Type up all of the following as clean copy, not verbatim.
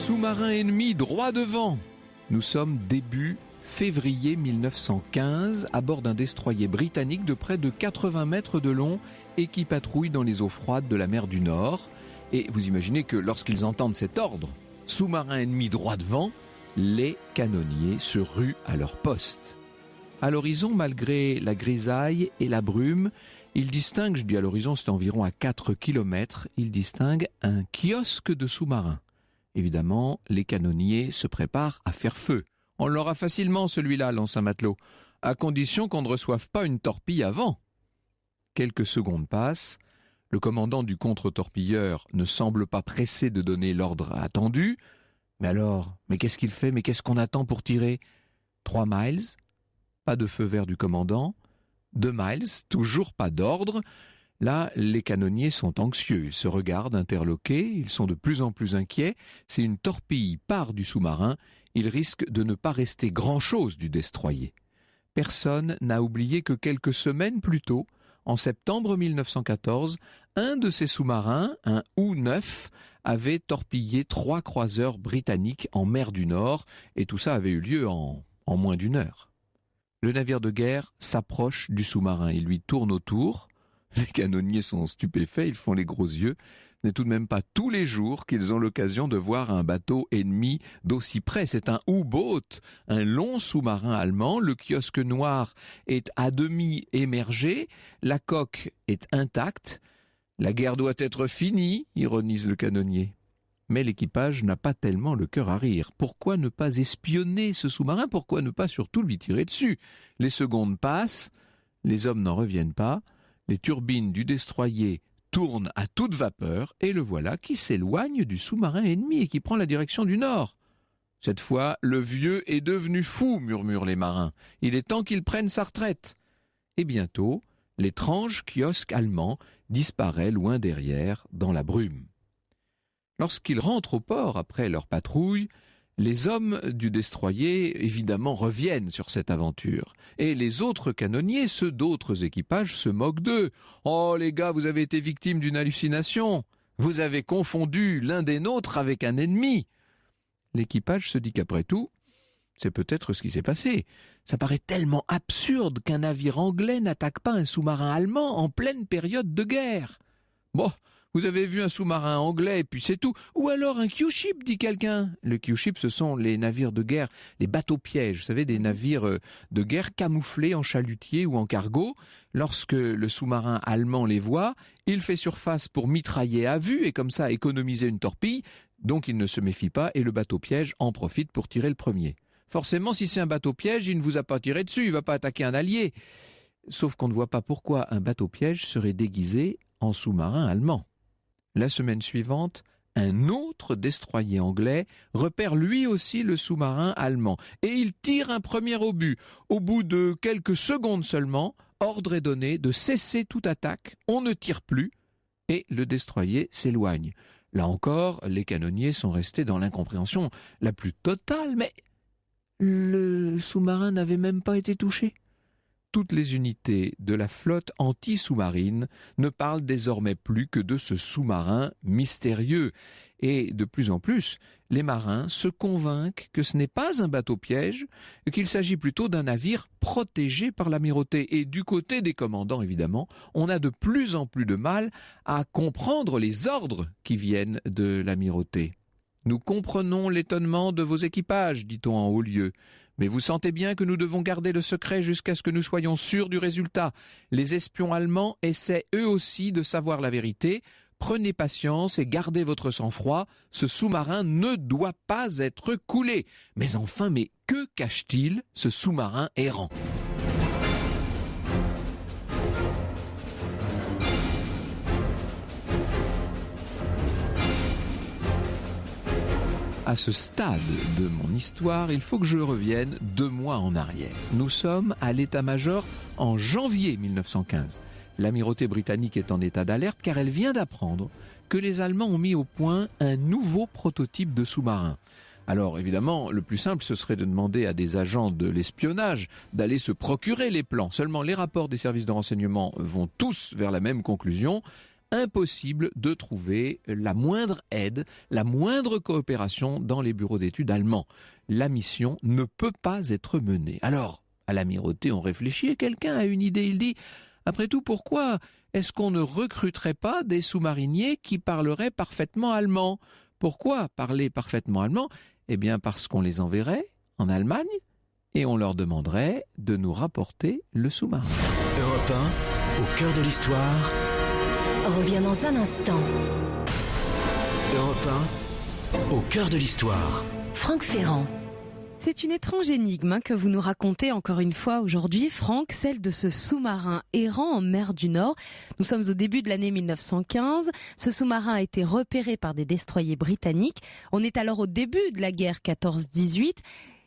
Sous-marin ennemi droit devant. Nous sommes début février 1915 à bord d'un destroyer britannique de près de 80 mètres de long et qui patrouille dans les eaux froides de la mer du Nord. Et vous imaginez que lorsqu'ils entendent cet ordre, sous-marin ennemi droit devant, les canonniers se ruent à leur poste. À l'horizon, malgré la grisaille et la brume, ils distinguent, je dis à l'horizon, c'est environ à 4 km, ils distinguent un kiosque de sous-marins. Évidemment, les canonniers se préparent à faire feu. On l'aura facilement celui-là, lance un matelot, à condition qu'on ne reçoive pas une torpille avant. Quelques secondes passent, le commandant du contre-torpilleur ne semble pas pressé de donner l'ordre attendu. Mais alors, qu'est-ce qu'il fait? Mais qu'est-ce qu'on attend pour tirer? 3 miles, pas de feu vert du commandant. 2 miles, toujours pas d'ordre. Là, les canonniers sont anxieux, ils se regardent interloqués, ils sont de plus en plus inquiets. Si une torpille part du sous-marin, il risque de ne pas rester grand-chose du destroyer. Personne n'a oublié que quelques semaines plus tôt, en septembre 1914, un de ces sous-marins, un U-9, avait torpillé 3 croiseurs britanniques en mer du Nord, et tout ça avait eu lieu en moins d'1 heure. Le navire de guerre s'approche du sous-marin, il lui tourne autour. Les canonniers sont stupéfaits, ils font les gros yeux. Ce n'est tout de même pas tous les jours qu'ils ont l'occasion de voir un bateau ennemi d'aussi près. C'est un U-boat, un long sous-marin allemand. Le kiosque noir est à demi émergé, la coque est intacte. La guerre doit être finie, ironise le canonnier. Mais l'équipage n'a pas tellement le cœur à rire. Pourquoi ne pas espionner ce sous-marin? Pourquoi ne pas surtout lui tirer dessus? Les secondes passent, les hommes n'en reviennent pas. Les turbines du destroyer tournent à toute vapeur et le voilà qui s'éloigne du sous-marin ennemi et qui prend la direction du nord. Cette fois, le vieux est devenu fou, murmurent les marins. Il est temps qu'il prenne sa retraite. Et bientôt, l'étrange kiosque allemand disparaît loin derrière dans la brume. Lorsqu'ils rentrent au port après leur patrouille, les hommes du destroyer, évidemment, reviennent sur cette aventure. Et les autres canonniers, ceux d'autres équipages, se moquent d'eux. « Oh, les gars, vous avez été victimes d'une hallucination. Vous avez confondu l'un des nôtres avec un ennemi. » L'équipage se dit qu'après tout, c'est peut-être ce qui s'est passé. Ça paraît tellement absurde qu'un navire anglais n'attaque pas un sous-marin allemand en pleine période de guerre. Bon, vous avez vu un sous-marin anglais et puis c'est tout. Ou alors un Q-ship, dit quelqu'un. Le Q-ship, ce sont les navires de guerre, les bateaux-pièges, vous savez, des navires de guerre camouflés en chalutier ou en cargo. Lorsque le sous-marin allemand les voit, il fait surface pour mitrailler à vue et comme ça économiser une torpille. Donc il ne se méfie pas et le bateau-piège en profite pour tirer le premier. Forcément, si c'est un bateau-piège, il ne vous a pas tiré dessus, il ne va pas attaquer un allié. Sauf qu'on ne voit pas pourquoi un bateau-piège serait déguisé en sous-marin allemand. La semaine suivante, un autre destroyer anglais repère lui aussi le sous-marin allemand et il tire un premier obus. Au bout de quelques secondes seulement, ordre est donné de cesser toute attaque, on ne tire plus et le destroyer s'éloigne. Là encore, les canonniers sont restés dans l'incompréhension la plus totale, mais le sous-marin n'avait même pas été touché. Toutes les unités de la flotte anti-sous-marine ne parlent désormais plus que de ce sous-marin mystérieux. Et de plus en plus, les marins se convainquent que ce n'est pas un bateau-piège, qu'il s'agit plutôt d'un navire protégé par l'amirauté. Et du côté des commandants, évidemment, on a de plus en plus de mal à comprendre les ordres qui viennent de l'amirauté. « Nous comprenons l'étonnement de vos équipages, dit-on en haut lieu. Mais vous sentez bien que nous devons garder le secret jusqu'à ce que nous soyons sûrs du résultat. Les espions allemands essaient eux aussi de savoir la vérité. Prenez patience et gardez votre sang-froid. Ce sous-marin ne doit pas être coulé. Mais enfin, que cache-t-il, ce sous-marin errant ? À ce stade de mon histoire, il faut que je revienne 2 mois en arrière. Nous sommes à l'état-major en janvier 1915. L'amirauté britannique est en état d'alerte car elle vient d'apprendre que les Allemands ont mis au point un nouveau prototype de sous-marin. Alors évidemment, le plus simple, ce serait de demander à des agents de l'espionnage d'aller se procurer les plans. Seulement, les rapports des services de renseignement vont tous vers la même conclusion. impossible de trouver la moindre aide, la moindre coopération dans les bureaux d'études allemands. La mission ne peut pas être menée. Alors, à l'amirauté, on réfléchit et quelqu'un a une idée. Il dit, après tout, pourquoi est-ce qu'on ne recruterait pas des sous-mariniers qui parleraient parfaitement allemand ? Pourquoi parler parfaitement allemand ? Eh bien, parce qu'on les enverrait en Allemagne et on leur demanderait de nous rapporter le sous-marin. Europe 1, au cœur de l'histoire. Revient dans un instant. Europe 1, au cœur de l'histoire. Franck Ferrand. C'est une étrange énigme que vous nous racontez encore une fois aujourd'hui, Franck, celle de ce sous-marin errant en mer du Nord. Nous sommes au début de l'année 1915. Ce sous-marin a été repéré par des destroyers britanniques. On est alors au début de la guerre 14-18.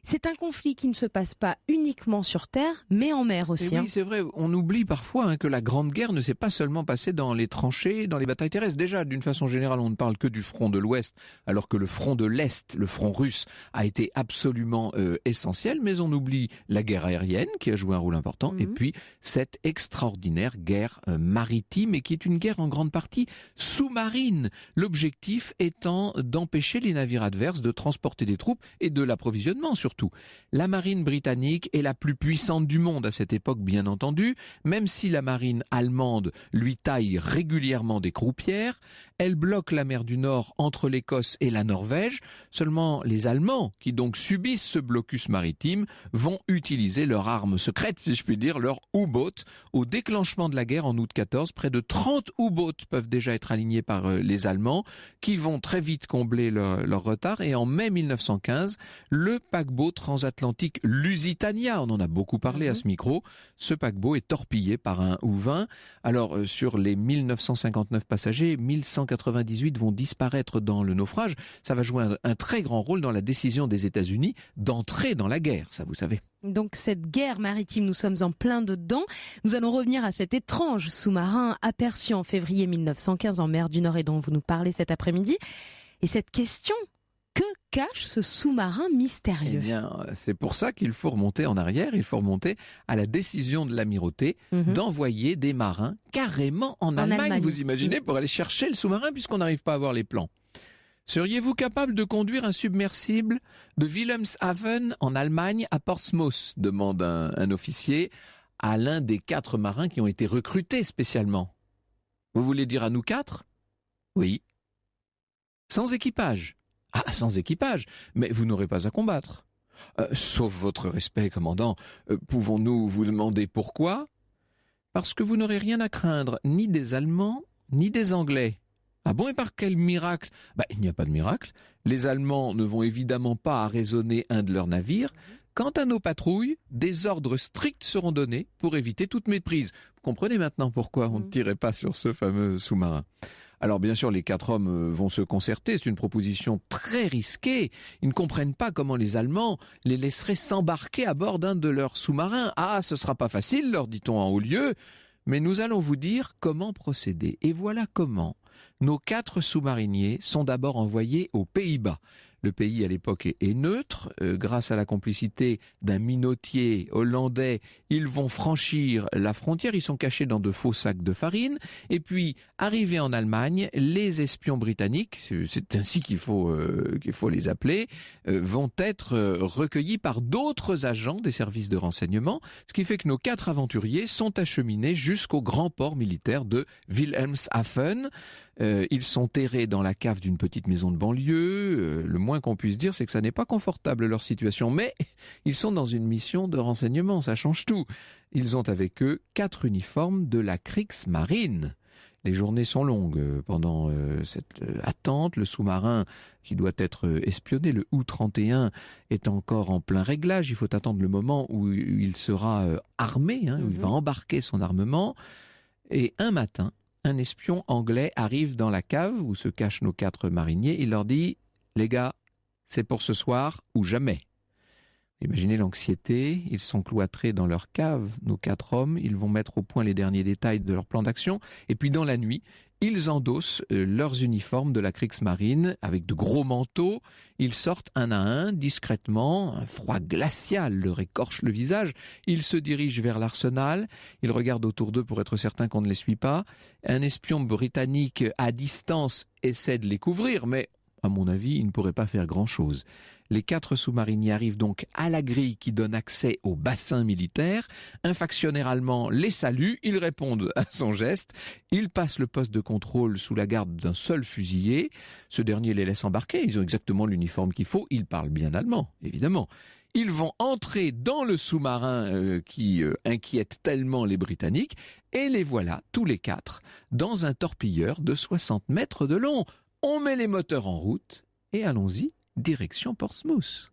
C'est un conflit qui ne se passe pas uniquement sur terre, mais en mer aussi. Oui, c'est vrai. On oublie parfois que la Grande Guerre ne s'est pas seulement passée dans les tranchées, dans les batailles terrestres. Déjà, d'une façon générale, on ne parle que du front de l'Ouest, alors que le front de l'Est, le front russe, a été absolument essentiel. Mais on oublie la guerre aérienne, qui a joué un rôle important, et puis cette extraordinaire guerre maritime, et qui est une guerre en grande partie sous-marine. L'objectif étant d'empêcher les navires adverses de transporter des troupes et de l'approvisionnement, surtout. La marine britannique est la plus puissante du monde à cette époque, bien entendu, même si la marine allemande lui taille régulièrement des croupières. Elle bloque la mer du Nord entre l'Écosse et la Norvège. Seulement les Allemands, qui donc subissent ce blocus maritime, vont utiliser leur arme secrète, si je puis dire, leur U-boat. Au déclenchement de la guerre en août 14, près de 30 U-boats peuvent déjà être alignés par les Allemands, qui vont très vite combler leur retard. Et en mai 1915, le paquebot transatlantique Lusitania, on en a beaucoup parlé à ce micro, ce paquebot est torpillé par un U-20. Alors sur les 1959 passagers, 1198 vont disparaître dans le naufrage. Ça va jouer un très grand rôle dans la décision des États-Unis d'entrer dans la guerre, ça vous savez. Donc cette guerre maritime, nous sommes en plein dedans. Nous allons revenir à cet étrange sous-marin aperçu en février 1915 en mer du Nord et dont vous nous parlez cet après-midi. Et cette question, que cache ce sous-marin mystérieux ? Eh bien, c'est pour ça qu'il faut remonter en arrière, il faut remonter à la décision de l'amirauté d'envoyer des marins carrément en Allemagne, vous imaginez, pour aller chercher le sous-marin puisqu'on n'arrive pas à avoir les plans. Seriez-vous capable de conduire un submersible de Wilhelmshaven en Allemagne à Portsmouth ? Demande un officier à l'un des 4 marins qui ont été recrutés spécialement. Vous voulez dire à nous 4 ? Oui. Sans équipage ? Ah, sans équipage, mais vous n'aurez pas à combattre. Sauf votre respect, commandant, pouvons-nous vous demander pourquoi ? Parce que vous n'aurez rien à craindre, ni des Allemands, ni des Anglais. Ah bon, et par quel miracle ? Il n'y a pas de miracle. Les Allemands ne vont évidemment pas arraisonner un de leurs navires. Quant à nos patrouilles, des ordres stricts seront donnés pour éviter toute méprise. Vous comprenez maintenant pourquoi on ne tirait pas sur ce fameux sous-marin. Alors bien sûr, les 4 hommes vont se concerter, c'est une proposition très risquée. Ils ne comprennent pas comment les Allemands les laisseraient s'embarquer à bord d'un de leurs sous-marins. Ah, ce sera pas facile, leur dit-on en haut lieu, mais nous allons vous dire comment procéder. Et voilà comment nos 4 sous-mariniers sont d'abord envoyés aux Pays-Bas. Le pays à l'époque est neutre. Grâce à la complicité d'un minotier hollandais, ils vont franchir la frontière. Ils sont cachés dans de faux sacs de farine. Et puis, arrivés en Allemagne, les espions britanniques, c'est ainsi qu'il faut les appeler, vont être recueillis par d'autres agents des services de renseignement. Ce qui fait que nos 4 aventuriers sont acheminés jusqu'au grand port militaire de Wilhelmshaven. Ils sont terrés dans la cave d'une petite maison de banlieue. Le moins qu'on puisse dire, c'est que ça n'est pas confortable leur situation. Mais ils sont dans une mission de renseignement, ça change tout. Ils ont avec eux 4 uniformes de la Kriegsmarine. Les journées sont longues pendant cette attente. Le sous-marin qui doit être espionné, le U-31, est encore en plein réglage. Il faut attendre le moment où il sera armé, où il va embarquer son armement. Et un matin, un espion anglais arrive dans la cave où se cachent nos 4 mariniers. Il leur dit « Les gars, c'est pour ce soir ou jamais ». Imaginez l'anxiété, ils sont cloîtrés dans leur cave, nos 4 hommes, ils vont mettre au point les derniers détails de leur plan d'action, et puis dans la nuit, Ils endossent leurs uniformes de la Kriegsmarine avec de gros manteaux. Ils sortent un à un, discrètement. Un froid glacial leur écorche le visage. Ils se dirigent vers l'arsenal. Ils regardent autour d'eux pour être certains qu'on ne les suit pas. Un espion britannique à distance essaie de les couvrir, mais à mon avis, il ne pourrait pas faire grand-chose. Les 4 sous-mariniers arrivent donc à la grille qui donne accès au bassin militaire. Un factionnaire allemand les salue, ils répondent à son geste. Ils passent le poste de contrôle sous la garde d'un seul fusilier. Ce dernier les laisse embarquer, ils ont exactement l'uniforme qu'il faut. Ils parlent bien allemand, évidemment. Ils vont entrer dans le sous-marin qui inquiète tellement les Britanniques. Et les voilà, tous les 4, dans un torpilleur de 60 mètres de long. On met les moteurs en route et allons-y. Direction Portsmouth.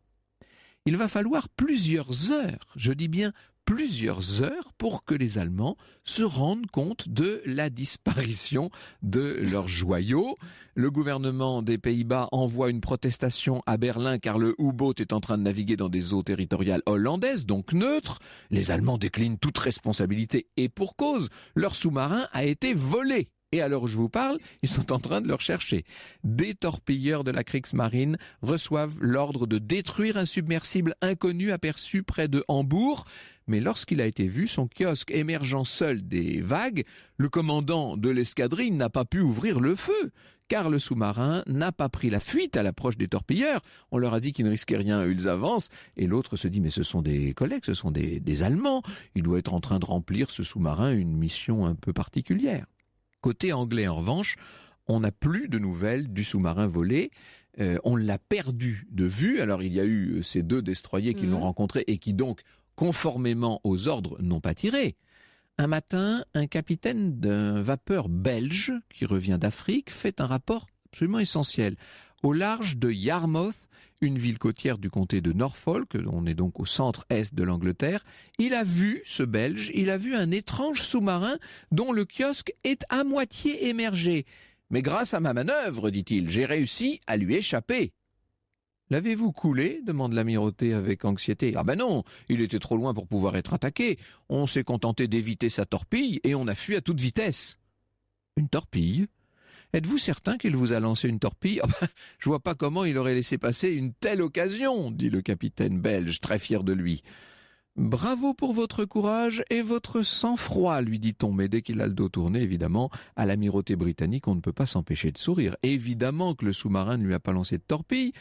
Il va falloir plusieurs heures, je dis bien plusieurs heures, pour que les Allemands se rendent compte de la disparition de leurs joyaux. Le gouvernement des Pays-Bas envoie une protestation à Berlin car le U-boat est en train de naviguer dans des eaux territoriales hollandaises, donc neutres. Les Allemands déclinent toute responsabilité et pour cause, leur sous-marin a été volé. Et à l'heure où je vous parle, ils sont en train de le rechercher. Des torpilleurs de la Kriegsmarine reçoivent l'ordre de détruire un submersible inconnu aperçu près de Hambourg. Mais lorsqu'il a été vu, son kiosque émergeant seul des vagues, le commandant de l'escadrille n'a pas pu ouvrir le feu. Car le sous-marin n'a pas pris la fuite à l'approche des torpilleurs. On leur a dit qu'ils ne risquaient rien, ils avancent. Et l'autre se dit, mais ce sont des collègues, ce sont des Allemands. Il doit être en train de remplir, ce sous-marin, une mission un peu particulière. Côté anglais, en revanche, on n'a plus de nouvelles du sous-marin volé. On l'a perdu de vue. Alors, il y a eu ces 2 destroyers qui l'ont rencontré et qui donc, conformément aux ordres, n'ont pas tiré. Un matin, un capitaine d'un vapeur belge qui revient d'Afrique fait un rapport absolument essentiel. Au large de Yarmouth, une ville côtière du comté de Norfolk, on est donc au centre-est de l'Angleterre, il a vu, ce Belge, il a vu un étrange sous-marin dont le kiosque est à moitié émergé. Mais grâce à ma manœuvre, dit-il, j'ai réussi à lui échapper. L'avez-vous coulé ? Demande l'amirauté avec anxiété. Ah ben non, il était trop loin pour pouvoir être attaqué. On s'est contenté d'éviter sa torpille et on a fui à toute vitesse. Une torpille ? Êtes-vous certain qu'il vous a lancé une torpille ? Oh ben, je vois pas comment il aurait laissé passer une telle occasion, dit le capitaine belge, très fier de lui. Bravo pour votre courage et votre sang-froid, lui dit-on, mais dès qu'il a le dos tourné, évidemment, à l'amirauté britannique, on ne peut pas s'empêcher de sourire. Évidemment que le sous-marin ne lui a pas lancé de torpille,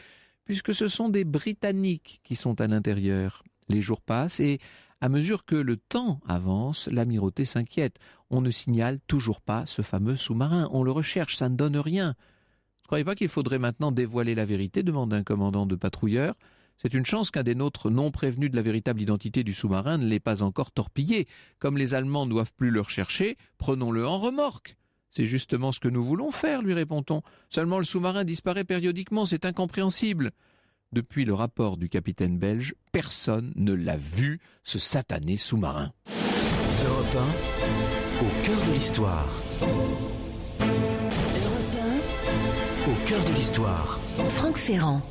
puisque ce sont des Britanniques qui sont à l'intérieur. Les jours passent et, à mesure que le temps avance, l'amirauté s'inquiète. On ne signale toujours pas ce fameux sous-marin. On le recherche, ça ne donne rien. Vous ne croyez pas qu'il faudrait maintenant dévoiler la vérité ? Demande un commandant de patrouilleur. C'est une chance qu'un des nôtres non prévenus de la véritable identité du sous-marin ne l'ait pas encore torpillé. Comme les Allemands ne doivent plus le rechercher, prenons-le en remorque. C'est justement ce que nous voulons faire, lui répond-on. Seulement le sous-marin disparaît périodiquement, c'est incompréhensible. Depuis le rapport du capitaine belge, personne ne l'a vu, ce satané sous-marin. Europe 1, au cœur de l'histoire. Europe 1, Au cœur de l'histoire. Franck Ferrand.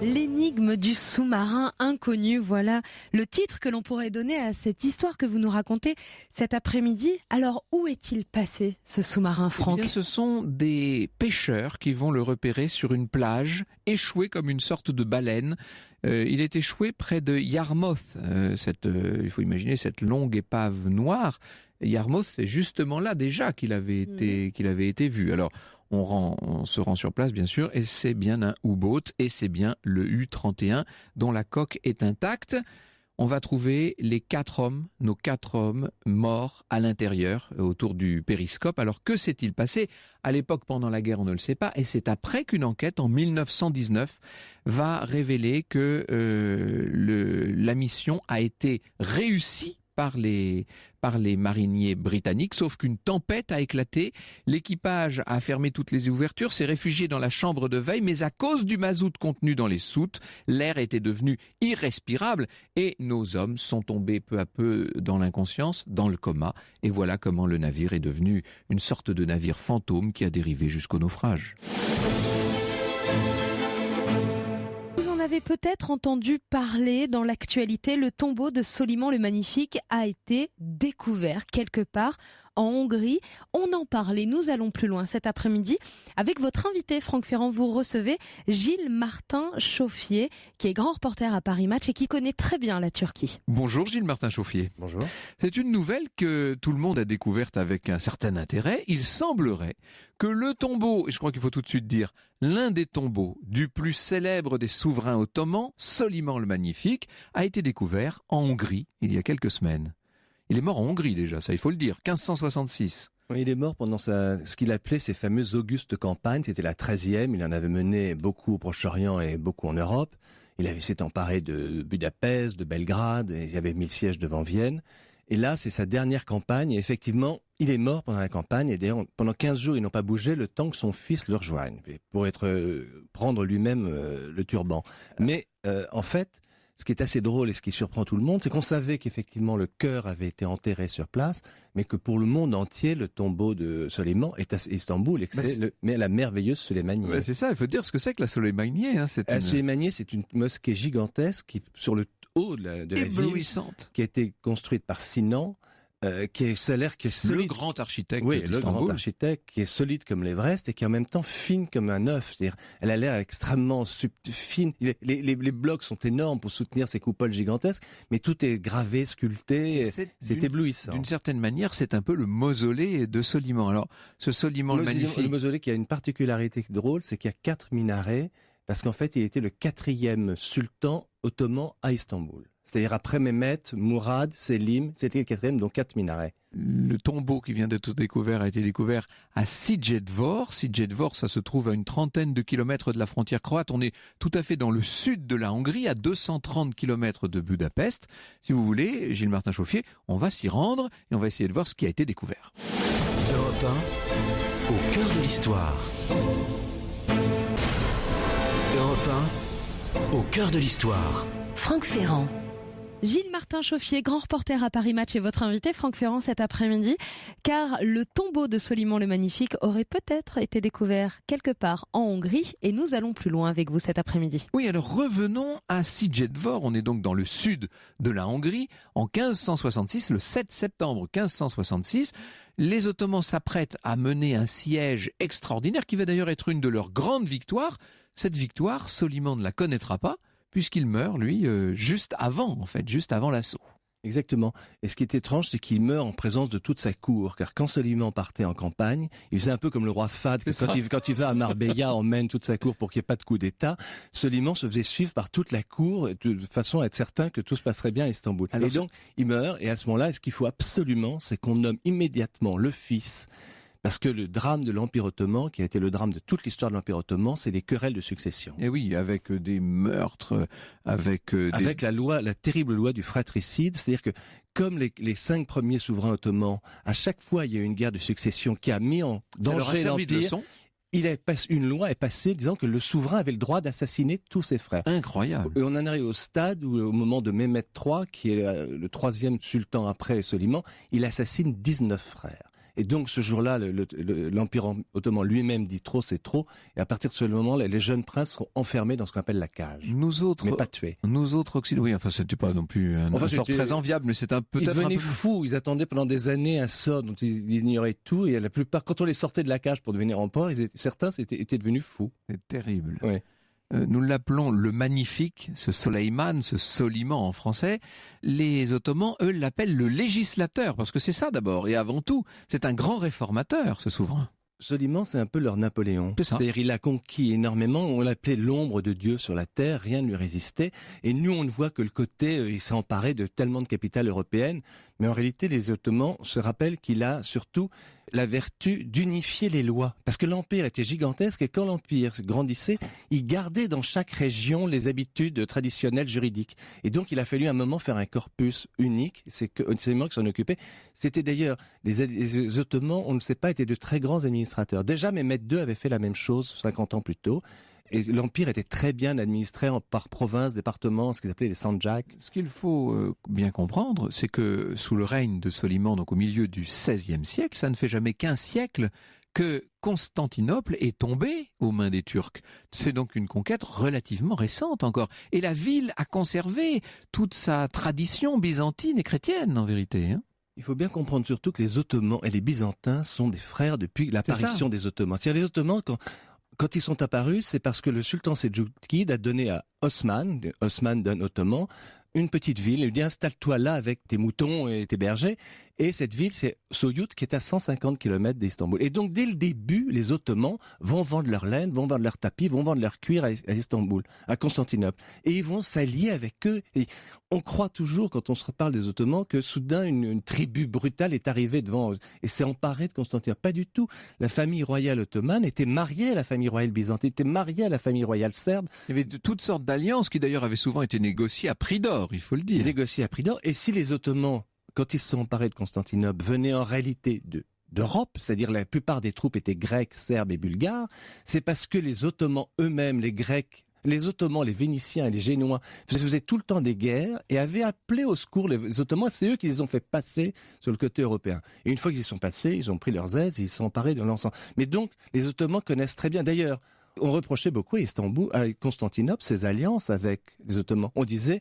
L'énigme du sous-marin inconnu, voilà le titre que l'on pourrait donner à cette histoire que vous nous racontez cet après-midi. Alors, où est-il passé, ce sous-marin, Franck ? Eh bien, ce sont des pêcheurs qui vont le repérer sur une plage, échoué comme une sorte de baleine. Il est échoué près de Yarmouth. Il faut imaginer cette longue épave noire. Yarmouth, c'est justement là déjà qu'il avait été vu. Alors, on se rend sur place, bien sûr, et c'est bien un U-boat, et c'est bien le U-31, dont la coque est intacte. On va trouver nos 4 hommes morts à l'intérieur, autour du périscope. Alors, que s'est-il passé ? À l'époque, pendant la guerre, on ne le sait pas, et c'est après qu'une enquête, en 1919, va révéler que la mission a été réussie par les mariniers britanniques, sauf qu'une tempête a éclaté. L'équipage a fermé toutes les ouvertures, s'est réfugié dans la chambre de veille, mais à cause du mazout contenu dans les soutes, l'air était devenu irrespirable et nos hommes sont tombés peu à peu dans l'inconscience, dans le coma. Et voilà comment le navire est devenu une sorte de navire fantôme qui a dérivé jusqu'au naufrage. Vous avez peut-être entendu parler dans l'actualité, le tombeau de Soliman le Magnifique a été découvert quelque part en Hongrie. On en parle et nous allons plus loin cet après-midi avec votre invité Franck Ferrand. Vous recevez Gilles Martin-Chauffier qui est grand reporter à Paris Match et qui connaît très bien la Turquie. Bonjour Gilles Martin-Chauffier. Bonjour. C'est une nouvelle que tout le monde a découverte avec un certain intérêt. Il semblerait que le tombeau, et je crois qu'il faut tout de suite dire, l'un des tombeaux du plus célèbre des souverains ottomans, Soliman le Magnifique, a été découvert en Hongrie il y a quelques semaines. Il est mort en Hongrie déjà, ça il faut le dire, 1566. Il est mort pendant ce qu'il appelait ses fameuses augustes campagnes. C'était la 13e. Il en avait mené beaucoup au Proche-Orient et beaucoup en Europe. S'est emparé de Budapest, de Belgrade. Et il avait mis le siège devant Vienne. Et là, c'est sa dernière campagne. Et effectivement, il est mort pendant la campagne. Et d'ailleurs, pendant 15 jours, ils n'ont pas bougé le temps que son fils le rejoigne pour prendre lui-même le turban. Mais en fait, ce qui est assez drôle et ce qui surprend tout le monde, c'est qu'on savait qu'effectivement le cœur avait été enterré sur place, mais que pour le monde entier, le tombeau de Soliman est à Istanbul et que c'est la merveilleuse Süleymaniyye. C'est ça, il faut dire ce que c'est que la Süleymaniyye. Süleymaniyye, c'est une mosquée gigantesque qui, sur le haut de la ville, qui a été construite par Sinan, qui est solide. Le grand architecte le grand architecte qui est solide comme l'Everest et qui est en même temps fine comme un œuf. C'est-à-dire, elle a l'air extrêmement fine. Les blocs sont énormes pour soutenir ces coupoles gigantesques, mais tout est gravé, sculpté. C'est éblouissant. D'une certaine manière, c'est un peu le mausolée de Soliman. Alors, ce Soliman le Magnifique. Le mausolée qui a une particularité drôle, c'est qu'il y a 4 minarets, parce qu'en fait, il était le 4e sultan ottoman à Istanbul. C'est-à-dire après Mehmet, Mourad, Selim, c'était le 4e, donc 4 minarets. Le tombeau qui vient d'être découvert a été découvert à Székelyedvár. Székelyedvár, ça se trouve à une trentaine de kilomètres de la frontière croate. On est tout à fait dans le sud de la Hongrie, à 230 kilomètres de Budapest. Si vous voulez, Gilles Martin-Chauffier, on va s'y rendre et on va essayer de voir ce qui a été découvert. Europe 1, au cœur de l'histoire. Europe 1, au cœur de l'histoire. Franck Ferrand. Gilles Martin-Chauffier, grand reporter à Paris Match, est votre invité, Franck Ferrand, cet après-midi, car le tombeau de Soliman le Magnifique aurait peut-être été découvert quelque part en Hongrie, et nous allons plus loin avec vous cet après-midi. Oui, alors revenons à Székelyedvár, on est donc dans le sud de la Hongrie, en 1566, le 7 septembre 1566, les Ottomans s'apprêtent à mener un siège extraordinaire, qui va d'ailleurs être une de leurs grandes victoires. Cette victoire, Soliman ne la connaîtra pas, puisqu'il meurt, lui, juste avant l'assaut. Exactement. Et ce qui est étrange, c'est qu'il meurt en présence de toute sa cour. Car quand Soliman partait en campagne, il faisait un peu comme le roi Fahd. Quand il va à Marbella, emmène toute sa cour pour qu'il n'y ait pas de coup d'État. Soliman se faisait suivre par toute la cour de façon à être certain que tout se passerait bien à Istanbul. Et donc, il meurt. Et à ce moment-là, ce qu'il faut absolument, c'est qu'on nomme immédiatement le fils. Parce que le drame de l'Empire ottoman, qui a été le drame de toute l'histoire de l'Empire ottoman, c'est les querelles de succession. Et oui, avec des meurtres, avec la terrible loi du fratricide, c'est-à-dire que comme les 5 premiers souverains ottomans, à chaque fois il y a eu une guerre de succession qui a mis en danger l'Empire. Une loi est passée disant que le souverain avait le droit d'assassiner tous ses frères. Incroyable. Et on en arrive au stade où, au moment de Mehmet III, qui est le 3e sultan après Soliman, il assassine 19 frères. Et donc ce jour-là, l'Empire ottoman lui-même dit trop, c'est trop. Et à partir de ce moment, les jeunes princes seront enfermés dans ce qu'on appelle la cage. Mais pas tués. Nous autres occidentaux, oui, enfin c'était pas non plus un sort très enviable, mais c'est peut-être un peu... Ils devenaient fous, ils attendaient pendant des années un sort dont ils ignoraient tout. Et la plupart, quand on les sortait de la cage pour devenir empereurs, certains étaient devenus fous. C'est terrible. Oui. Nous l'appelons le Magnifique, ce Soleiman, ce Soliman en français. Les Ottomans, eux, l'appellent le législateur, parce que c'est ça d'abord, et avant tout, c'est un grand réformateur, ce souverain. Soliman, c'est un peu leur Napoléon. C'est-à-dire, il a conquis énormément. On l'appelait l'ombre de Dieu sur la terre. Rien ne lui résistait. Et nous, on ne voit que le côté, il s'est emparé de tellement de capitales européennes. Mais en réalité, les Ottomans se rappellent qu'il a surtout la vertu d'unifier les lois. Parce que l'Empire était gigantesque et quand l'Empire grandissait, il gardait dans chaque région les habitudes traditionnelles juridiques. Et donc, il a fallu à un moment faire un corpus unique. C'est Soliman qui s'en occupait. C'était d'ailleurs, les Ottomans, on ne sait pas, étaient de très grands administrateurs. Déjà, Mehmet II avait fait la même chose 50 ans plus tôt. Et l'Empire était très bien administré par provinces, départements, ce qu'ils appelaient les Sanjaks. Ce qu'il faut bien comprendre, c'est que sous le règne de Soliman, donc au milieu du XVIe siècle, ça ne fait jamais qu'1 siècle que Constantinople est tombée aux mains des Turcs. C'est donc une conquête relativement récente encore. Et la ville a conservé toute sa tradition byzantine et chrétienne, en vérité. Il faut bien comprendre surtout que les Ottomans et les Byzantins sont des frères depuis l'apparition des Ottomans. C'est-à-dire les Ottomans, quand ils sont apparus, c'est parce que le sultan Seljoukide a donné à Osman d'un Ottoman, une petite ville. Il dit installe-toi là avec tes moutons et tes bergers. Et cette ville, c'est Soyout, qui est à 150 km d'Istanbul. Et donc, dès le début, les Ottomans vont vendre leur laine, vont vendre leurs tapis, vont vendre leur cuir à Istanbul, à Constantinople. Et ils vont s'allier avec eux. Et on croit toujours, quand on se reparle des Ottomans, que soudain, une tribu brutale est arrivée devant et s'est emparée de Constantinople. Pas du tout. La famille royale ottomane était mariée à la famille royale byzantine, était mariée à la famille royale serbe. Il y avait toutes sortes d'alliances qui d'ailleurs avaient souvent été négociées à prix d'or, il faut le dire. Négociées à prix d'or. Et si les Ottomans, quand ils se sont emparés de Constantinople, venaient en réalité d'Europe, c'est-à-dire la plupart des troupes étaient grecques, serbes et bulgares, c'est parce que les Ottomans eux-mêmes, les Grecs, les Ottomans, les Vénitiens et les Génois faisaient tout le temps des guerres et avaient appelé au secours les Ottomans. C'est eux qui les ont fait passer sur le côté européen. Et une fois qu'ils y sont passés, ils ont pris leurs aises et ils se sont emparés de l'ensemble. Mais donc, les Ottomans connaissent très bien. D'ailleurs, on reprochait beaucoup à Constantinople ses alliances avec les Ottomans. On disait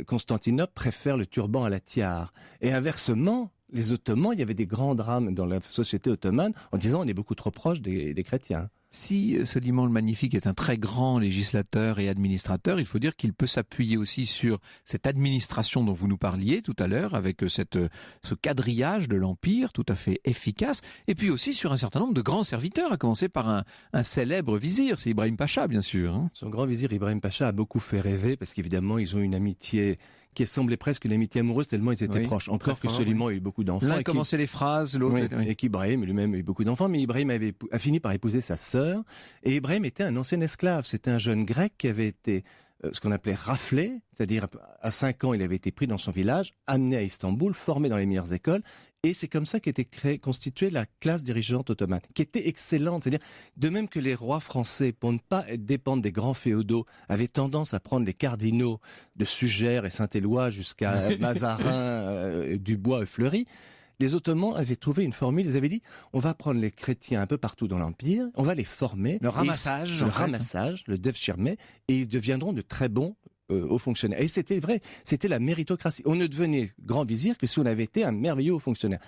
Constantinople préfère le turban à la tiare. Et inversement, les Ottomans, il y avait des grands drames dans la société ottomane en disant on est beaucoup trop proche des chrétiens. Si Soliman le Magnifique est un très grand législateur et administrateur, il faut dire qu'il peut s'appuyer aussi sur cette administration dont vous nous parliez tout à l'heure, avec ce quadrillage de l'Empire tout à fait efficace, et puis aussi sur un certain nombre de grands serviteurs, à commencer par un célèbre vizir, c'est Ibrahim Pacha bien sûr. Hein. Son grand vizir Ibrahim Pacha a beaucoup fait rêver, parce qu'évidemment ils ont une amitié qui semblait presque une amitié amoureuse tellement ils étaient proches. Encore que Soliman a eu beaucoup d'enfants. L'un commençait les phrases, l'autre... Et qu'Ibrahim lui-même a eu beaucoup d'enfants, mais Ibrahim a fini par épouser sa sœur. Et Ibrahim était un ancien esclave. C'était un jeune grec qui avait été ce qu'on appelait raflé, c'est-à-dire à 5 ans il avait été pris dans son village, amené à Istanbul, formé dans les meilleures écoles. Et c'est comme ça qu'était constituée la classe dirigeante ottomane, qui était excellente. C'est-à-dire, de même que les rois français, pour ne pas dépendre des grands féodaux, avaient tendance à prendre les cardinaux de Sugère et Saint-Éloi jusqu'à Mazarin, Dubois et Fleury, les Ottomans avaient trouvé une formule. Ils avaient dit, on va prendre les chrétiens un peu partout dans l'Empire, on va les former. Le ramassage. Le devshirme, et ils deviendront de très bons hauts fonctionnaires. Et c'était vrai, c'était la méritocratie. On ne devenait grand vizir que si on avait été un merveilleux haut fonctionnaire.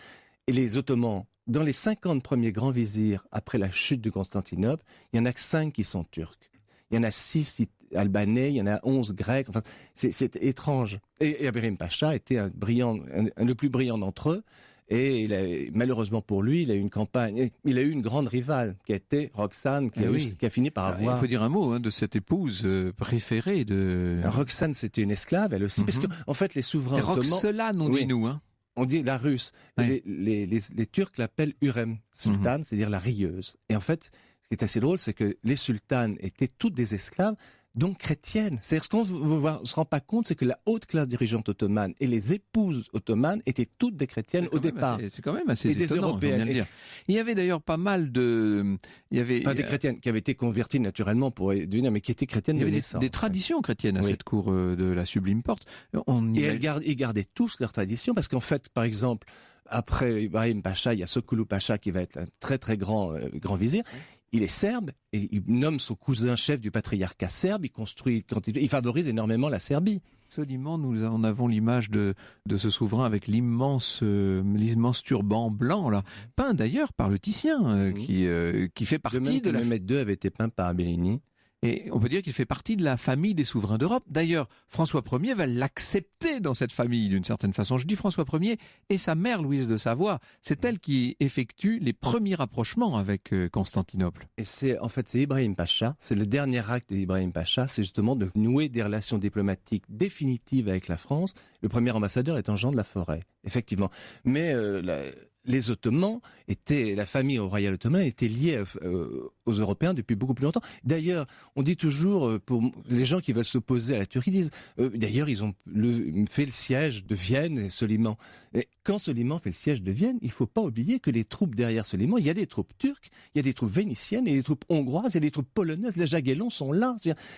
Et les Ottomans, dans les 50 premiers grands vizirs après la chute de Constantinople, il y en a que 5 qui sont turcs. Il y en a 6 albanais, il y en a 11 grecs. Enfin, c'est étrange. Et Ibrahim Pacha était le plus brillant d'entre eux. Et malheureusement pour lui, il a eu une campagne. Il a eu une grande rivale qui a été Roxane, qui a fini par avoir. Il faut dire un mot de cette épouse préférée de. Roxane, c'était une esclave, elle aussi, parce que en fait, les souverains ottomans. Roxelane, on dit nous. On dit la russe. Ouais. Les Turcs l'appellent Hürrem, sultane, c'est-à-dire la rieuse. Et en fait, ce qui est assez drôle, c'est que les sultanes étaient toutes des esclaves, donc chrétiennes. C'est-à-dire, ce qu'on ne se rend pas compte, c'est que la haute classe dirigeante ottomane et les épouses ottomanes étaient toutes des chrétiennes au départ. C'est quand même assez étonnant, des européennes. Dire. Il y avait d'ailleurs pas mal de... des chrétiennes qui avaient été converties naturellement pour devenir, mais qui étaient chrétiennes de naissance. Des traditions chrétiennes à cette cour de la Sublime Porte. Ils gardaient tous leurs traditions, parce qu'en fait, par exemple, après Ibrahim Pacha, il y a Sokoulou Pacha qui va être un très très grand vizir. Il est serbe et il nomme son cousin chef du patriarcat serbe. Il favorise énormément la Serbie. Absolument, nous en avons l'image de ce souverain avec l'immense turban blanc, là, peint d'ailleurs par le Titien, qui fait partie de la... Mehmed II avait été peint par Bellini. Et on peut dire qu'il fait partie de la famille des souverains d'Europe. D'ailleurs, François Ier va l'accepter dans cette famille d'une certaine façon. Je dis François Ier et sa mère Louise de Savoie. C'est elle qui effectue les premiers rapprochements avec Constantinople. Et c'est Ibrahim Pacha, c'est le dernier acte d'Ibrahim Pacha, c'est justement de nouer des relations diplomatiques définitives avec la France. Le premier ambassadeur étant Jean de la Forêt, effectivement. Mais les Ottomans la famille royale ottomane était liée aux Européens depuis beaucoup plus longtemps. D'ailleurs, on dit toujours, pour les gens qui veulent s'opposer à la Turquie, disent, d'ailleurs, ils ont fait le siège de Vienne et Soliman. Et quand Soliman fait le siège de Vienne, il ne faut pas oublier que les troupes derrière Soliman, il y a des troupes turques, il y a des troupes vénitiennes, il y a des troupes hongroises, il y a des troupes polonaises, les Jagiellons sont là.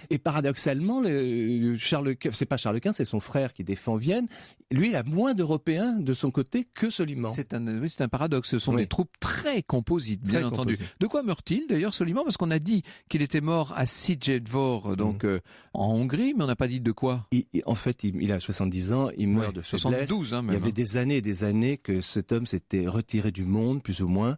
Et paradoxalement, c'est pas Charles Quint, c'est son frère qui défend Vienne. Lui, il a moins d'Européens de son côté que Soliman. C'est c'est un paradoxe. Ce sont des troupes très composites, bien entendu. De quoi meurt-il d'ailleurs, Soliman? Parce qu'on a dit qu'il était mort à Székelyhon, donc en Hongrie, mais on n'a pas dit de quoi. En fait, il a 70 ans, il meurt de faiblesse. 72, même. Il y avait des années et des années que cet homme s'était retiré du monde, plus ou moins.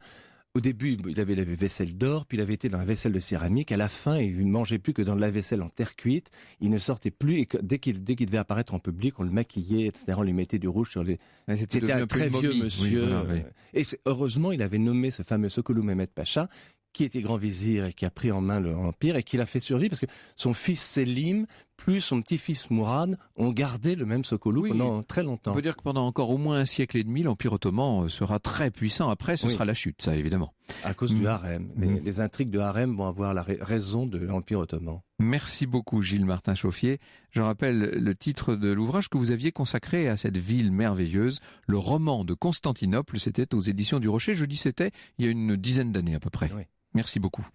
Au début, il avait la vaisselle d'or, puis il avait été dans la vaisselle de céramique. À la fin, il ne mangeait plus que dans de la vaisselle en terre cuite. Il ne sortait plus. Et dès qu'il devait apparaître en public, on le maquillait, etc. On lui mettait du rouge sur les... C'était un très vieux monsieur. Oui, voilà, et heureusement, il avait nommé ce fameux Sokollu Mehmet Pacha, qui était grand vizir et qui a pris en main l'empire et qui l'a fait survivre parce que son fils Selim plus son petit-fils Mourad ont gardé le même Sokollu pendant très longtemps. On peut dire que pendant encore au moins un siècle et demi, l'Empire ottoman sera très puissant. Après, ce sera la chute, ça évidemment. À cause du harem. Les intrigues de harem vont avoir la raison de l'Empire ottoman. Merci beaucoup Gilles Martin-Chauffier. Je rappelle le titre de l'ouvrage que vous aviez consacré à cette ville merveilleuse, le roman de Constantinople. C'était aux éditions du Rocher. Je dis c'était il y a une dizaine d'années à peu près. Oui. Merci beaucoup.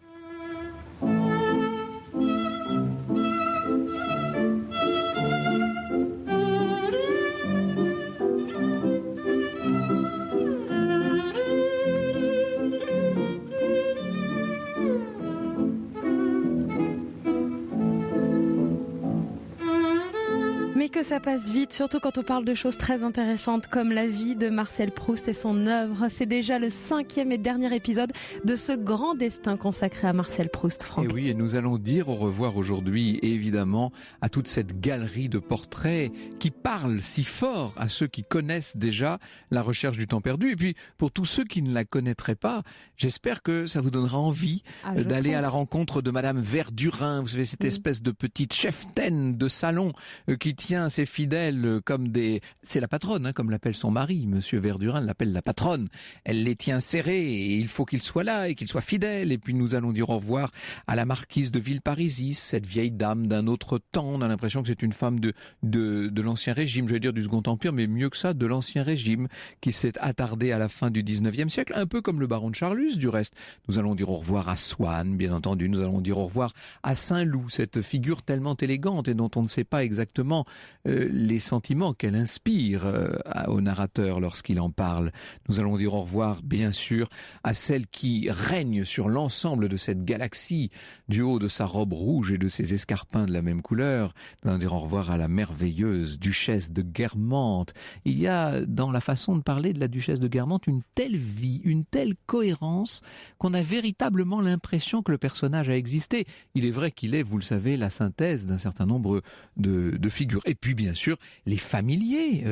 Mais que ça passe vite, surtout quand on parle de choses très intéressantes comme la vie de Marcel Proust et son œuvre. C'est déjà le 5e et dernier épisode de ce grand destin consacré à Marcel Proust, Franck. Et oui, et nous allons dire au revoir aujourd'hui, évidemment, à toute cette galerie de portraits qui parlent si fort à ceux qui connaissent déjà la recherche du temps perdu. Et puis, pour tous ceux qui ne la connaîtraient pas, j'espère que ça vous donnera envie d'aller à la rencontre de Madame Verdurin. Vous savez, cette espèce de petite cheftaine de salon qui tient ses fidèles comme des... C'est la patronne, comme l'appelle son mari. Monsieur Verdurin l'appelle la patronne. Elle les tient serrés et il faut qu'il soit là et qu'il soit fidèle. Et puis nous allons dire au revoir à la marquise de Villeparisis, cette vieille dame d'un autre temps. On a l'impression que c'est une femme de l'Ancien Régime, je vais dire du Second Empire, mais mieux que ça, de l'Ancien Régime, qui s'est attardée à la fin du 19e siècle, un peu comme le baron de Charlus du reste. Nous allons dire au revoir à Swann, bien entendu. Nous allons dire au revoir à Saint-Loup, cette figure tellement élégante et dont on ne sait pas exactement les sentiments qu'elle inspire au narrateur lorsqu'il en parle. Nous allons dire au revoir, bien sûr, à celle qui règne sur l'ensemble de cette galaxie, du haut de sa robe rouge et de ses escarpins de la même couleur. Nous allons dire au revoir à la merveilleuse duchesse de Guermantes. Il y a dans la façon de parler de la duchesse de Guermantes une telle vie, une telle cohérence qu'on a véritablement l'impression que le personnage a existé. Il est vrai qu'il est, vous le savez, la synthèse d'un certain nombre de figures. Et puis bien sûr, les familiers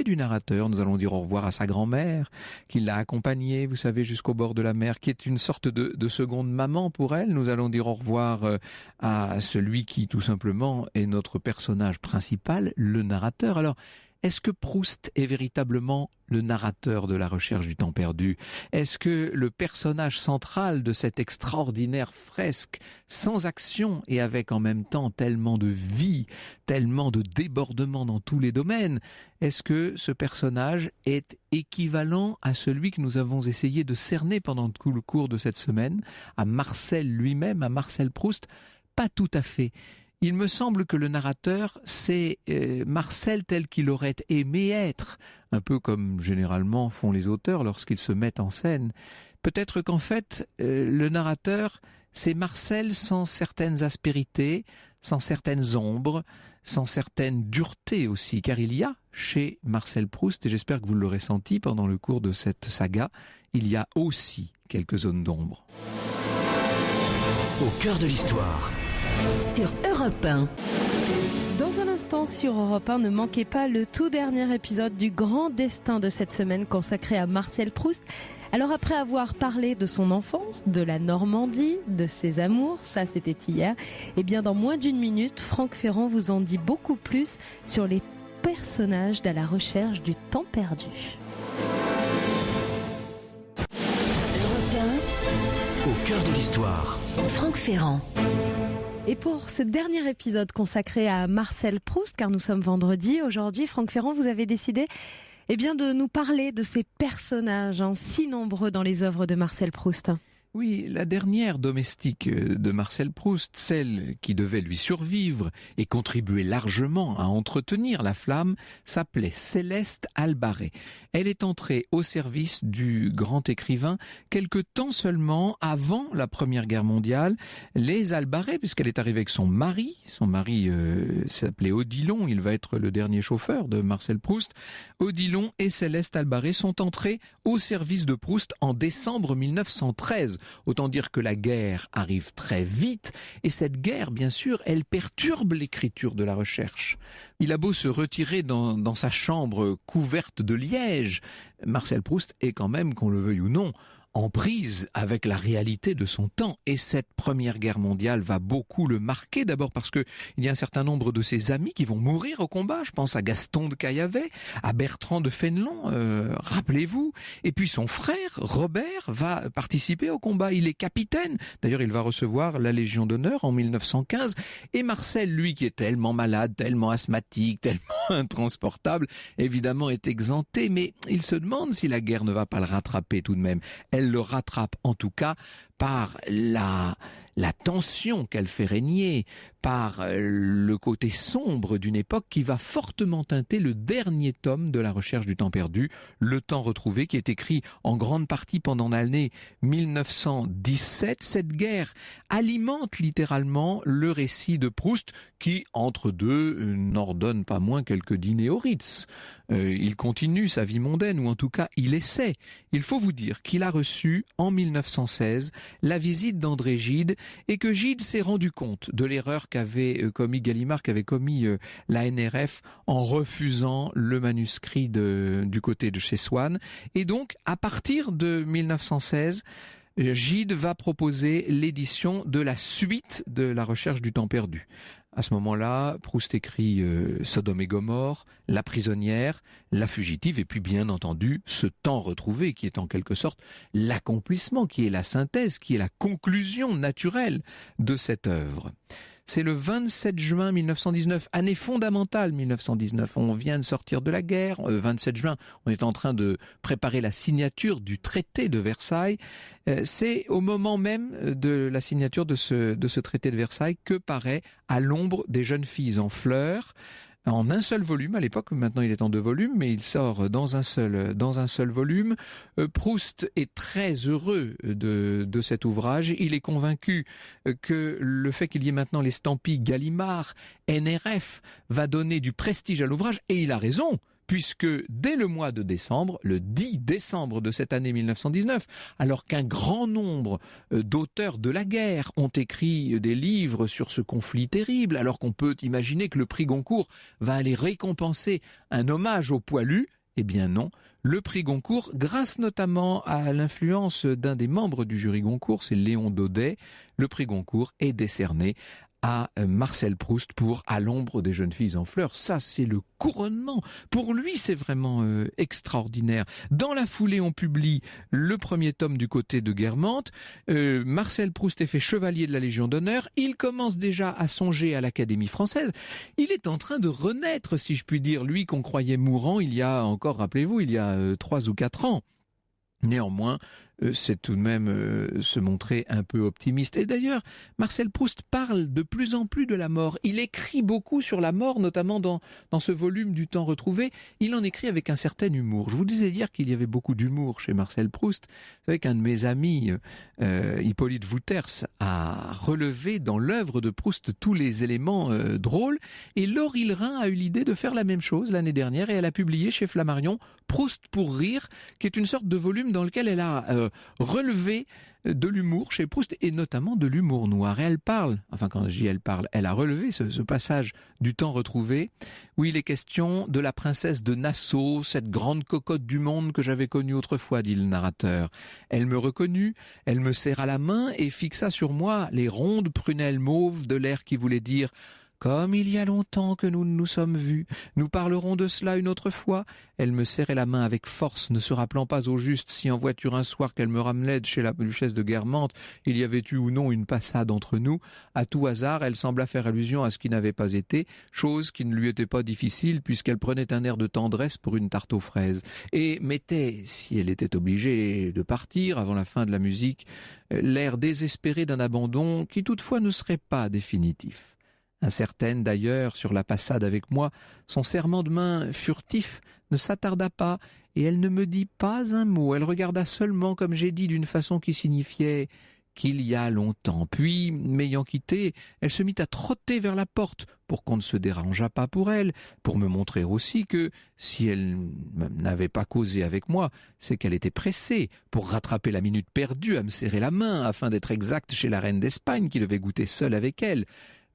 du narrateur. Nous allons dire au revoir à sa grand-mère qui l'a accompagnée, vous savez, jusqu'au bord de la mer, qui est une sorte de seconde maman pour elle. Nous allons dire au revoir à celui qui tout simplement est notre personnage principal, le narrateur. Alors, est-ce que Proust est véritablement le narrateur de la recherche du temps perdu? Est-ce que le personnage central de cette extraordinaire fresque, sans action et avec en même temps tellement de vie, tellement de débordement dans tous les domaines, est-ce que ce personnage est équivalent à celui que nous avons essayé de cerner pendant tout le cours de cette semaine, à Marcel lui-même, à Marcel Proust? Pas tout à fait. Il me semble que le narrateur, c'est Marcel tel qu'il aurait aimé être, un peu comme généralement font les auteurs lorsqu'ils se mettent en scène. Peut-être qu'en fait, le narrateur, c'est Marcel sans certaines aspérités, sans certaines ombres, sans certaines duretés aussi, car il y a chez Marcel Proust, et j'espère que vous l'aurez senti pendant le cours de cette saga, il y a aussi quelques zones d'ombre. Au cœur de l'histoire. Sur Europe 1. Dans un instant sur Europe 1, ne manquez pas le tout dernier épisode du grand destin de cette semaine consacré à Marcel Proust. Alors après avoir parlé de son enfance, de la Normandie, de ses amours, ça c'était hier, et bien dans moins d'une minute, Franck Ferrand vous en dit beaucoup plus sur les personnages de la recherche du temps perdu. Europe 1. Au cœur de l'histoire. Franck Ferrand. Et pour ce dernier épisode consacré à Marcel Proust, car nous sommes vendredi, aujourd'hui, Franck Ferrand, vous avez décidé de nous parler de ces personnages si nombreux dans les œuvres de Marcel Proust. Oui, la dernière domestique de Marcel Proust, celle qui devait lui survivre et contribuer largement à entretenir la flamme, s'appelait Céleste Albaret. Elle est entrée au service du grand écrivain quelque temps seulement avant la Première Guerre mondiale. Les Albaret, puisqu'elle est arrivée avec son mari s'appelait Odilon, il va être le dernier chauffeur de Marcel Proust. Odilon et Céleste Albaret sont entrés au service de Proust en décembre 1913. Autant dire que la guerre arrive très vite, et cette guerre, bien sûr, elle perturbe l'écriture de la recherche. Il a beau se retirer dans sa chambre couverte de liège, Marcel Proust est quand même, qu'on le veuille ou non, en prise avec la réalité de son temps. Et cette Première Guerre mondiale va beaucoup le marquer, d'abord parce que il y a un certain nombre de ses amis qui vont mourir au combat. Je pense à Gaston de Caillavet, à Bertrand de Fénelon, rappelez-vous. Et puis son frère, Robert, va participer au combat. Il est capitaine. D'ailleurs, il va recevoir la Légion d'honneur en 1915. Et Marcel, lui, qui est tellement malade, tellement asthmatique, tellement intransportable, évidemment est exempté. Mais il se demande si la guerre ne va pas le rattraper tout de même. Elle le rattrape en tout cas par la tension qu'elle fait régner, par le côté sombre d'une époque qui va fortement teinter le dernier tome de la recherche du temps perdu, Le temps retrouvé, qui est écrit en grande partie pendant l'année 1917. Cette guerre alimente littéralement le récit de Proust qui, entre deux, n'ordonne pas moins quelques dîners au Ritz. Il continue sa vie mondaine, ou en tout cas il essaie. Il faut vous dire qu'il a reçu en 1916 la visite d'André Gide, et que Gide s'est rendu compte de l'erreur qu'avait commis Gallimard, qu'avait commis la NRF en refusant le manuscrit du côté de chez Swann. Et donc, à partir de 1916, Gide va proposer l'édition de la suite de la recherche du temps perdu. À ce moment-là, Proust écrit Sodome et Gomorrhe, La prisonnière, La fugitive, et puis bien entendu ce temps retrouvé qui est en quelque sorte l'accomplissement, qui est la synthèse, qui est la conclusion naturelle de cette œuvre. C'est le 27 juin 1919, année fondamentale 1919. On vient de sortir de la guerre. 27 juin, on est en train de préparer la signature du traité de Versailles. C'est au moment même de la signature de ce traité de Versailles que paraît À l'ombre des jeunes filles en fleurs, en un seul volume à l'époque. Maintenant il est en 2 volumes, mais il sort dans un seul volume. Proust est très heureux de cet ouvrage. Il est convaincu que le fait qu'il y ait maintenant l'estampille Gallimard, NRF, va donner du prestige à l'ouvrage, et il a raison. Puisque dès le mois de décembre, le 10 décembre de cette année 1919, alors qu'un grand nombre d'auteurs de la guerre ont écrit des livres sur ce conflit terrible, alors qu'on peut imaginer que le prix Goncourt va aller récompenser un hommage aux poilus, eh bien non. Le prix Goncourt, grâce notamment à l'influence d'un des membres du jury Goncourt, c'est Léon Daudet, le prix Goncourt est décerné à Marcel Proust pour À l'ombre des jeunes filles en fleurs. Ça, c'est le couronnement. Pour lui, c'est vraiment extraordinaire. Dans la foulée, on publie le premier tome du côté de Guermantes. Marcel Proust est fait chevalier de la Légion d'honneur. Il commence déjà à songer à l'Académie française. Il est en train de renaître, si je puis dire, lui qu'on croyait mourant il y a encore, rappelez-vous, il y a 3 ou 4 ans. Néanmoins, c'est tout de même se montrer un peu optimiste. Et d'ailleurs, Marcel Proust parle de plus en plus de la mort. Il écrit beaucoup sur la mort, notamment dans ce volume du temps retrouvé. Il en écrit avec un certain humour. Je vous disais hier qu'il y avait beaucoup d'humour chez Marcel Proust. Vous savez qu'un de mes amis, Hippolyte Wouters, a relevé dans l'œuvre de Proust tous les éléments drôles. Et Laure Hillerin a eu l'idée de faire la même chose l'année dernière, et elle a publié chez Flammarion Proust pour rire, qui est une sorte de volume dans lequel elle a relevé de l'humour chez Proust, et notamment de l'humour noir. Et elle parle, enfin quand je dis elle parle, elle a relevé ce passage du temps retrouvé, où il est question de la princesse de Nassau, cette grande cocotte du monde que j'avais connue autrefois, dit le narrateur. Elle me reconnut, elle me serra la main et fixa sur moi les rondes prunelles mauves de l'air qui voulait dire: Comme il y a longtemps que nous ne nous sommes vus, nous parlerons de cela une autre fois. » Elle me serrait la main avec force, ne se rappelant pas au juste si en voiture un soir qu'elle me ramenait de chez la duchesse de Guermantes, il y avait eu ou non une passade entre nous. À tout hasard, elle sembla faire allusion à ce qui n'avait pas été, chose qui ne lui était pas difficile puisqu'elle prenait un air de tendresse pour une tarte aux fraises, et mettait, si elle était obligée de partir avant la fin de la musique, l'air désespéré d'un abandon qui toutefois ne serait pas définitif. Incertaine d'ailleurs sur la passade avec moi, son serrement de main furtif ne s'attarda pas et elle ne me dit pas un mot. Elle regarda seulement, comme j'ai dit, d'une façon qui signifiait qu'il y a longtemps. Puis, m'ayant quitté, elle se mit à trotter vers la porte pour qu'on ne se dérangeât pas pour elle, pour me montrer aussi que, si elle n'avait pas causé avec moi, c'est qu'elle était pressée pour rattraper la minute perdue à me serrer la main, afin d'être exacte chez la reine d'Espagne qui devait goûter seule avec elle.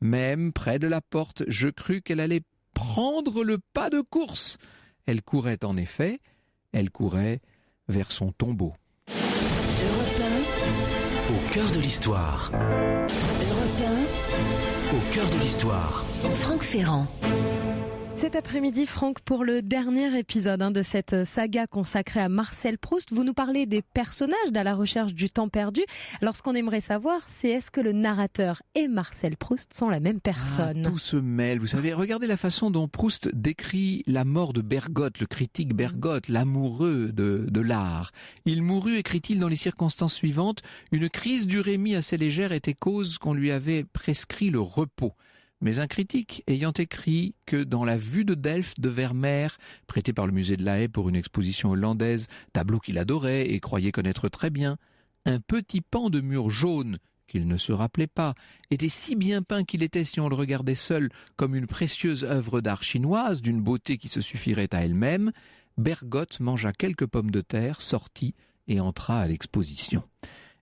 Même près de la porte, je crus qu'elle allait prendre le pas de course. Elle courait en effet, elle courait vers son tombeau. Europe 1, Au cœur de l'histoire. Europe Au cœur de l'histoire. 1, Franck Ferrand. Cet après-midi, Franck, pour le dernier épisode de cette saga consacrée à Marcel Proust, vous nous parlez des personnages d'À la recherche du temps perdu. Alors, ce qu'on aimerait savoir, c'est est-ce que le narrateur et Marcel Proust sont la même personne ? Tout se mêle, vous savez. Regardez la façon dont Proust décrit la mort de Bergotte, le critique Bergotte, l'amoureux de l'art. Il mourut, écrit-il dans les circonstances suivantes, une crise d'urémie assez légère était cause qu'on lui avait prescrit le repos. Mais un critique ayant écrit que dans la vue de Delft de Vermeer, prêté par le musée de La Haye pour une exposition hollandaise, tableau qu'il adorait et croyait connaître très bien, un petit pan de mur jaune, qu'il ne se rappelait pas, était si bien peint qu'il était, si on le regardait seul, comme une précieuse œuvre d'art chinoise, d'une beauté qui se suffirait à elle-même. Bergotte mangea quelques pommes de terre, sortit et entra à l'exposition.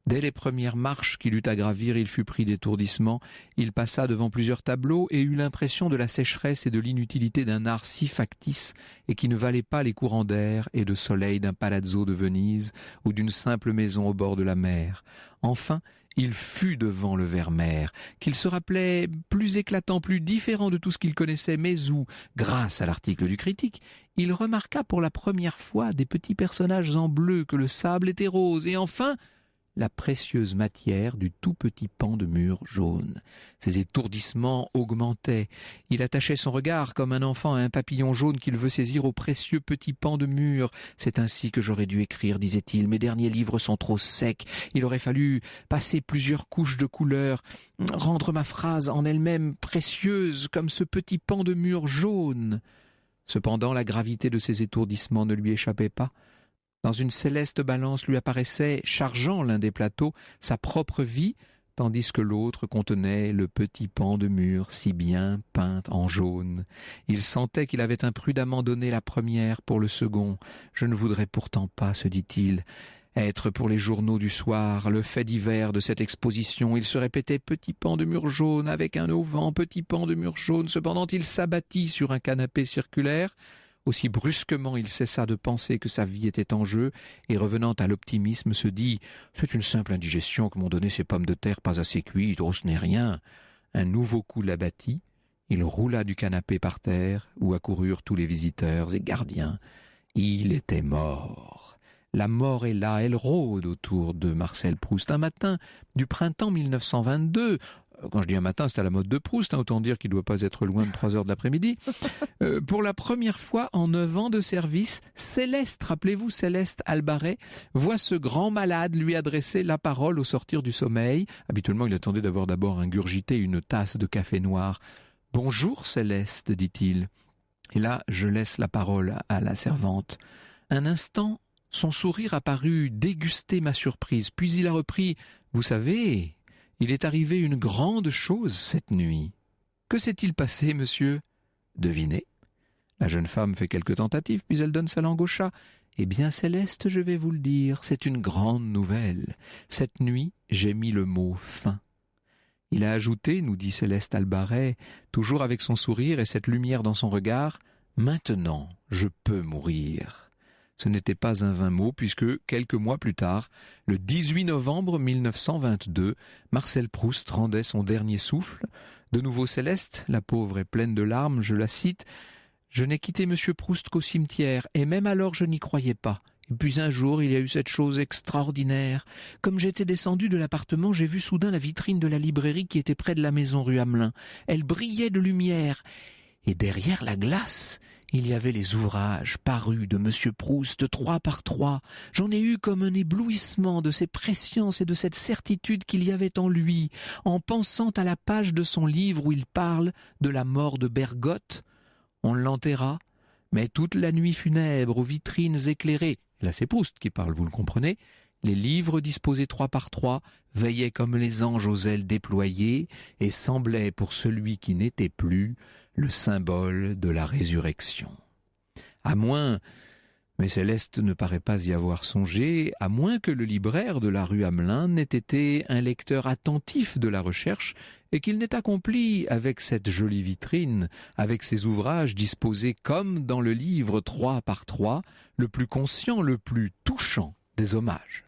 Dès les premières marches qu'il eut à gravir, il fut pris d'étourdissement. Il passa devant plusieurs tableaux et eut l'impression de la sécheresse et de l'inutilité d'un art si factice et qui ne valait pas les courants d'air et de soleil d'un palazzo de Venise ou d'une simple maison au bord de la mer. Enfin, il fut devant le Vermeer, qu'il se rappelait plus éclatant, plus différent de tout ce qu'il connaissait, mais où, grâce à l'article du critique, il remarqua pour la première fois des petits personnages en bleu que le sable était rose, et enfin la précieuse matière du tout petit pan de mur jaune. Ses étourdissements augmentaient. Il attachait son regard comme un enfant à un papillon jaune qu'il veut saisir au précieux petit pan de mur. « C'est ainsi que j'aurais dû écrire, disait-il. Mes derniers livres sont trop secs. Il aurait fallu passer plusieurs couches de couleurs, rendre ma phrase en elle-même précieuse comme ce petit pan de mur jaune. » Cependant, la gravité de ses étourdissements ne lui échappait pas. Dans une céleste balance lui apparaissait, chargeant l'un des plateaux, sa propre vie, tandis que l'autre contenait le petit pan de mur si bien peint en jaune. Il sentait qu'il avait imprudemment donné la première pour le second. « Je ne voudrais pourtant pas, se dit-il, être pour les journaux du soir le fait divers de cette exposition. » Il se répétait « petit pan de mur jaune, avec un auvent, petit pan de mur jaune. » Cependant, il s'abattit sur un canapé circulaire. Aussi brusquement il cessa de penser que sa vie était en jeu et revenant à l'optimisme se dit « C'est une simple indigestion que m'ont donné ces pommes de terre pas assez cuites, oh ce n'est rien !» Un nouveau coup l'abattit, il roula du canapé par terre où accoururent tous les visiteurs et gardiens. Il était mort. La mort est là, elle rôde autour de Marcel Proust. Un matin du printemps 1922, quand je dis un matin, c'est à la mode de Proust, autant dire qu'il ne doit pas être loin de 3 heures de l'après-midi. Pour la première fois en 9 ans de service, Céleste, rappelez-vous Céleste Albaret, voit ce grand malade lui adresser la parole au sortir du sommeil. Habituellement, il attendait d'avoir d'abord ingurgité une tasse de café noir. « Bonjour Céleste, dit-il. » Et là, je laisse la parole à la servante. Un instant, son sourire apparut déguster ma surprise. Puis il a repris « Vous savez, il est arrivé une grande chose cette nuit. » « Que s'est-il passé, monsieur ?» ?»« Devinez. » La jeune femme fait quelques tentatives, puis elle donne sa langue au chat. « Eh bien, Céleste, je vais vous le dire, c'est une grande nouvelle. Cette nuit, j'ai mis le mot « fin ». Il a ajouté, nous dit Céleste Albaret, toujours avec son sourire et cette lumière dans son regard, « Maintenant, je peux mourir. » Ce n'était pas un vain mot, puisque, quelques mois plus tard, le 18 novembre 1922, Marcel Proust rendait son dernier souffle De nouveau Céleste, la pauvre est pleine de larmes, je la cite. « Je n'ai quitté Monsieur Proust qu'au cimetière, et même alors je n'y croyais pas. Et puis un jour, il y a eu cette chose extraordinaire. Comme j'étais descendu de l'appartement, j'ai vu soudain la vitrine de la librairie qui était près de la maison rue Hamelin. Elle brillait de lumière. Et derrière la glace, il y avait les ouvrages parus de Monsieur Proust, 3 par 3. J'en ai eu comme un éblouissement de ces presciences et de cette certitude qu'il y avait en lui, en pensant à la page de son livre où il parle de la mort de Bergotte. On l'enterra, mais toute la nuit funèbre, aux vitrines éclairées, là c'est Proust qui parle, vous le comprenez, les livres disposés 3 par 3 veillaient comme les anges aux ailes déployées et semblaient pour celui qui n'était plus le symbole de la résurrection. À moins, mais Céleste ne paraît pas y avoir songé, à moins que le libraire de la rue Hamelin n'ait été un lecteur attentif de la recherche et qu'il n'ait accompli avec cette jolie vitrine, avec ses ouvrages disposés comme dans le livre 3 par 3, le plus conscient, le plus touchant des hommages.